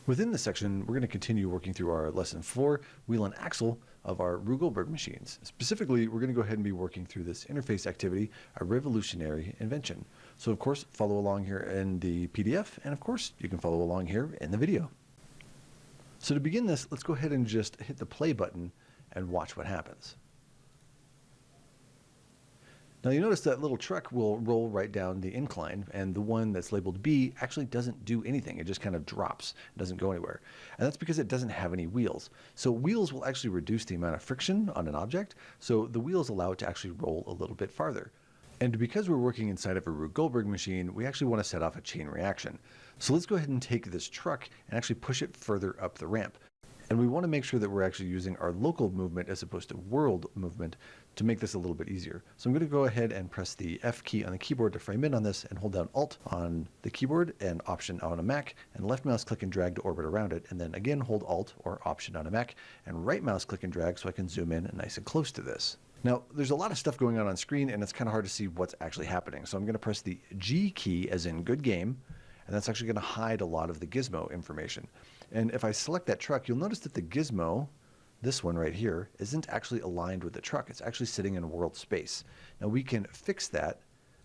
Within this section, we're going to continue working through our lesson 4, wheel and axle of our Rube Goldberg machines. Specifically, we're going to go ahead and be working through this interface activity, a revolutionary invention. So of course, follow along here in the PDF, and of course, you can follow along here in the video. So to begin this, let's go ahead and just hit the play button and watch what happens. Now you notice that little truck will roll right down the incline, and the one that's labeled B actually doesn't do anything. It just kind of drops. It doesn't go anywhere. And that's because it doesn't have any wheels. So wheels will actually reduce the amount of friction on an object, so the wheels allow it to actually roll a little bit farther. And because we're working inside of a Rube Goldberg machine, we actually want to set off a chain reaction. So let's go ahead and take this truck and actually push it further up the ramp. And we want to make sure that we're actually using our local movement as opposed to world movement to make this a little bit easier. So I'm going to go ahead and press the F key on the keyboard to frame in on this, and hold down Alt on the keyboard and Option on a Mac, and left mouse click and drag to orbit around it, and then again hold Alt or Option on a Mac, and right mouse click and drag so I can zoom in nice and close to this. Now, there's a lot of stuff going on screen, and it's kind of hard to see what's actually happening. So I'm going to press the G key as in good game, and that's actually going to hide a lot of the gizmo information. And if I select that truck, you'll notice that the gizmo, this one right here, isn't actually aligned with the truck. It's actually sitting in world space. Now we can fix that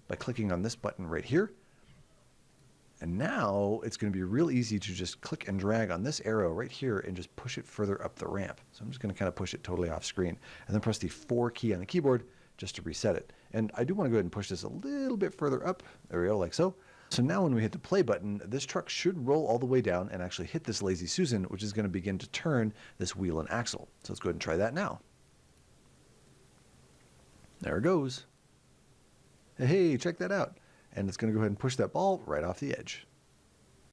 by clicking on this button right here. And now it's going to be real easy to just click and drag on this arrow right here and just push it further up the ramp. So I'm just going to kind of push it totally off screen, and then press the 4 key on the keyboard just to reset it. And I do want to go ahead and push this a little bit further up. There we go, like so. So now when we hit the play button, this truck should roll all the way down and actually hit this Lazy Susan, which is going to begin to turn this wheel and axle. So let's go ahead and try that now. There it goes. Hey, check that out. And it's going to go ahead and push that ball right off the edge.